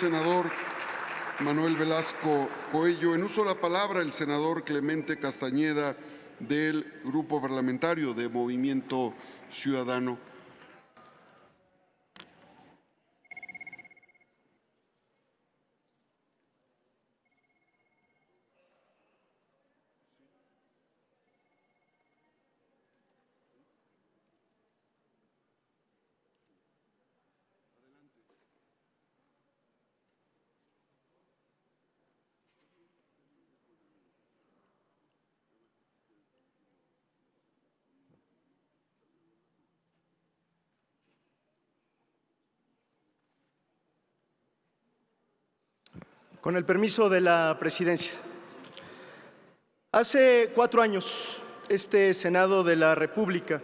senador Manuel Velasco Coello. En uso de la palabra el senador Clemente Castañeda del Grupo Parlamentario de Movimiento Ciudadano. Con el permiso de la presidencia. Hace 4 años, este Senado de la República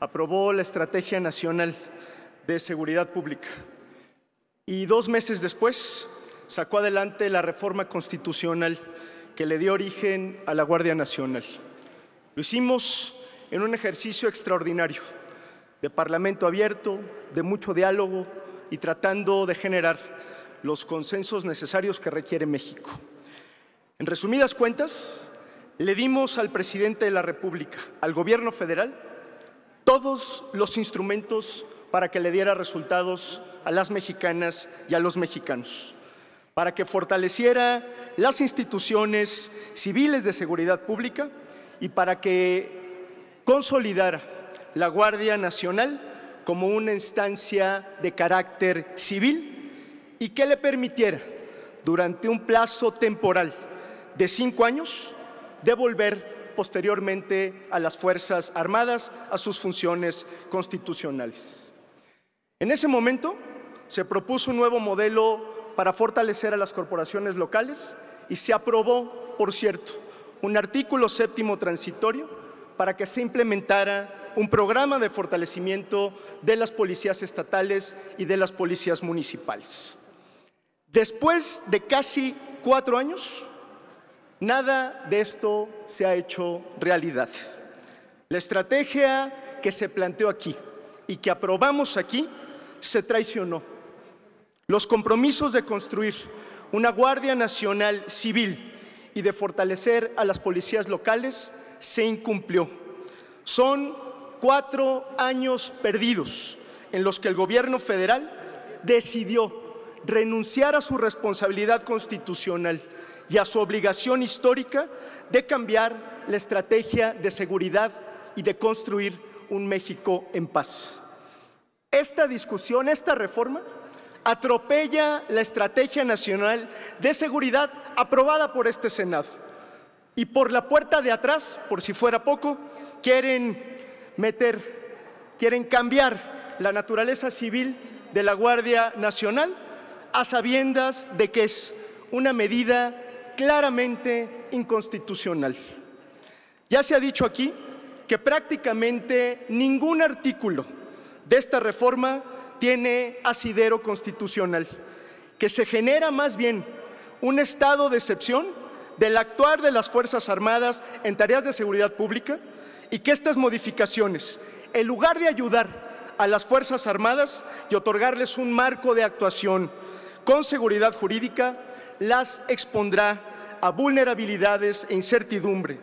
aprobó la Estrategia Nacional de Seguridad Pública y 2 meses después sacó adelante la reforma constitucional que le dio origen a la Guardia Nacional. Lo hicimos en un ejercicio extraordinario de parlamento abierto, de mucho diálogo y tratando de generar los consensos necesarios que requiere México. En resumidas cuentas, le dimos al presidente de la República, al gobierno federal, todos los instrumentos para que le diera resultados a las mexicanas y a los mexicanos, para que fortaleciera las instituciones civiles de seguridad pública y para que consolidara la Guardia Nacional como una instancia de carácter civil y que le permitiera, durante un plazo temporal de 5 años, devolver posteriormente a las Fuerzas Armadas a sus funciones constitucionales. En ese momento se propuso un nuevo modelo para fortalecer a las corporaciones locales y se aprobó, por cierto, un artículo 7º transitorio para que se implementara un programa de fortalecimiento de las policías estatales y de las policías municipales. Después de casi 4 años, nada de esto se ha hecho realidad. La estrategia que se planteó aquí y que aprobamos aquí se traicionó. Los compromisos de construir una Guardia Nacional civil y de fortalecer a las policías locales se incumplió. Son 4 años perdidos en los que el gobierno federal decidió renunciar a su responsabilidad constitucional y a su obligación histórica de cambiar la estrategia de seguridad y de construir un México en paz. Esta discusión, esta reforma, atropella la Estrategia Nacional de Seguridad aprobada por este Senado. Y por la puerta de atrás, por si fuera poco, quieren cambiar la naturaleza civil de la Guardia Nacional a sabiendas de que es una medida claramente inconstitucional. Ya se ha dicho aquí que prácticamente ningún artículo de esta reforma tiene asidero constitucional, que se genera más bien un estado de excepción del actuar de las Fuerzas Armadas en tareas de seguridad pública y que estas modificaciones, en lugar de ayudar a las Fuerzas Armadas y otorgarles un marco de actuación con seguridad jurídica, las expondrá a vulnerabilidades e incertidumbre,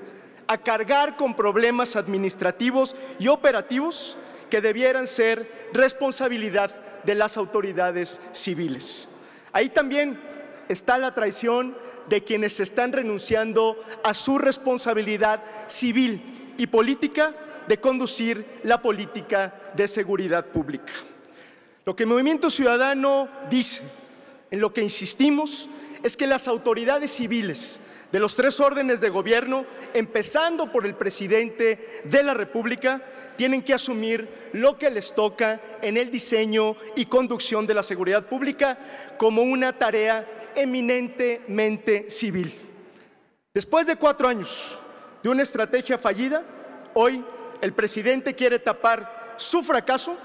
a cargar con problemas administrativos y operativos que debieran ser responsabilidad de las autoridades civiles. Ahí también está la traición de quienes están renunciando a su responsabilidad civil y política de conducir la política de seguridad pública. Lo que Movimiento Ciudadano dice, en lo que insistimos, es que las autoridades civiles de los 3 órdenes de gobierno, empezando por el presidente de la República, tienen que asumir lo que les toca en el diseño y conducción de la seguridad pública como una tarea eminentemente civil. Después de 4 años de una estrategia fallida, hoy el presidente quiere tapar su fracaso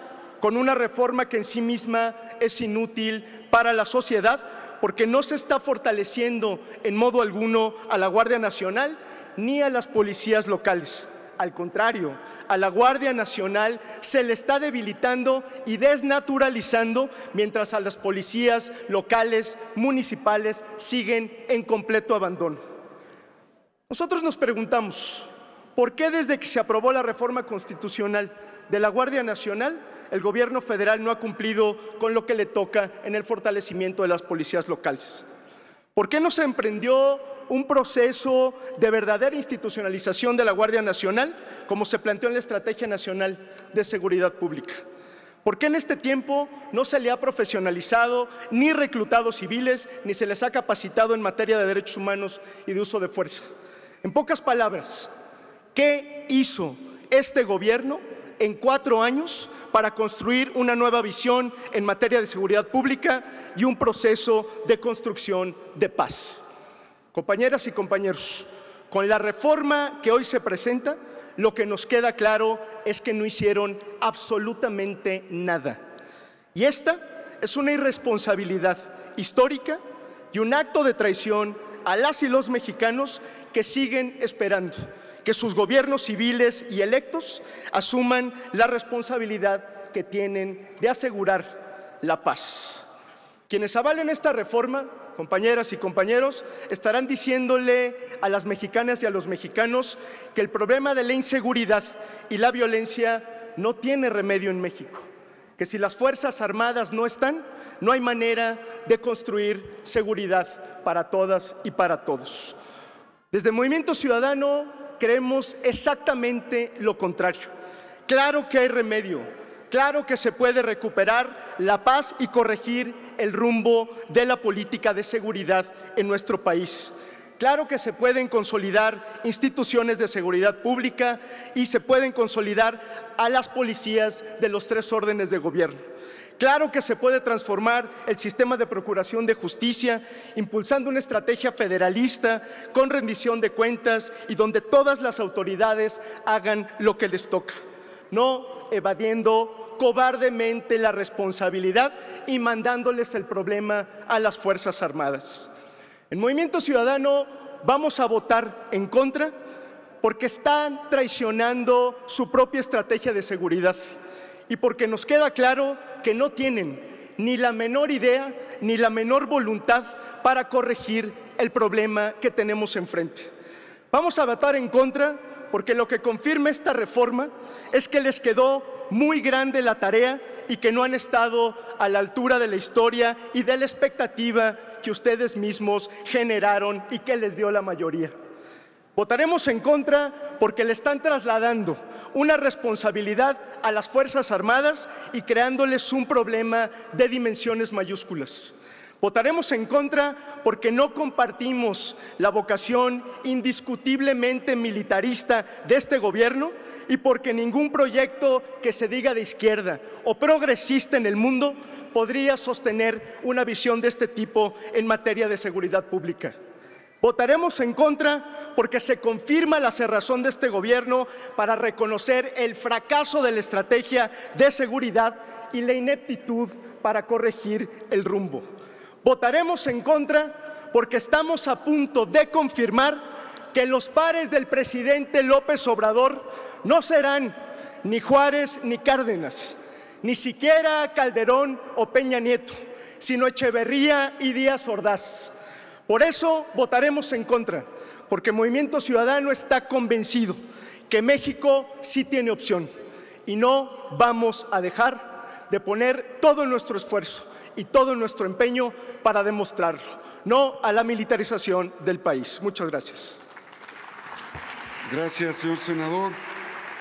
con una reforma que en sí misma es inútil para la sociedad, porque no se está fortaleciendo en modo alguno a la Guardia Nacional ni a las policías locales. Al contrario, a la Guardia Nacional se le está debilitando y desnaturalizando, mientras a las policías locales, municipales, siguen en completo abandono. Nosotros nos preguntamos, ¿por qué desde que se aprobó la reforma constitucional de la Guardia Nacional, el gobierno federal no ha cumplido con lo que le toca en el fortalecimiento de las policías locales? ¿Por qué no se emprendió un proceso de verdadera institucionalización de la Guardia Nacional, como se planteó en la Estrategia Nacional de Seguridad Pública? ¿Por qué en este tiempo no se le ha profesionalizado ni reclutado civiles, ni se les ha capacitado en materia de derechos humanos y de uso de fuerza? En pocas palabras, ¿qué hizo este gobierno en 4 años para construir una nueva visión en materia de seguridad pública y un proceso de construcción de paz? Compañeras y compañeros, con la reforma que hoy se presenta, lo que nos queda claro es que no hicieron absolutamente nada. Y esta es una irresponsabilidad histórica y un acto de traición a las y los mexicanos que siguen esperando que sus gobiernos civiles y electos asuman la responsabilidad que tienen de asegurar la paz. Quienes avalen esta reforma, compañeras y compañeros, estarán diciéndole a las mexicanas y a los mexicanos que el problema de la inseguridad y la violencia no tiene remedio en México, que si las Fuerzas Armadas no están, no hay manera de construir seguridad para todas y para todos. Desde Movimiento Ciudadano creemos exactamente lo contrario. Claro que hay remedio, claro que se puede recuperar la paz y corregir el rumbo de la política de seguridad en nuestro país. Claro que se pueden consolidar instituciones de seguridad pública y se pueden consolidar a las policías de los 3 órdenes de gobierno. Claro que se puede transformar el sistema de procuración de justicia, impulsando una estrategia federalista con rendición de cuentas y donde todas las autoridades hagan lo que les toca, no evadiendo cobardemente la responsabilidad y mandándoles el problema a las Fuerzas Armadas. En Movimiento Ciudadano vamos a votar en contra porque están traicionando su propia estrategia de seguridad y porque nos queda claro que no tienen ni la menor idea ni la menor voluntad para corregir el problema que tenemos enfrente. Vamos a votar en contra porque lo que confirma esta reforma es que les quedó muy grande la tarea y que no han estado a la altura de la historia y de la expectativa que ustedes mismos generaron y que les dio la mayoría. Votaremos en contra porque le están trasladando una responsabilidad a las Fuerzas Armadas y creándoles un problema de dimensiones mayúsculas. Votaremos en contra porque no compartimos la vocación indiscutiblemente militarista de este gobierno y porque ningún proyecto que se diga de izquierda o progresista en el mundo podría sostener una visión de este tipo en materia de seguridad pública. Votaremos en contra porque se confirma la cerrazón de este gobierno para reconocer el fracaso de la estrategia de seguridad y la ineptitud para corregir el rumbo. Votaremos en contra porque estamos a punto de confirmar que los pares del presidente López Obrador no serán ni Juárez ni Cárdenas, ni siquiera Calderón o Peña Nieto, sino Echeverría y Díaz Ordaz. Por eso votaremos en contra, porque Movimiento Ciudadano está convencido que México sí tiene opción y no vamos a dejar de poner todo nuestro esfuerzo y todo nuestro empeño para demostrarlo, no a la militarización del país. Muchas gracias. Gracias, señor senador.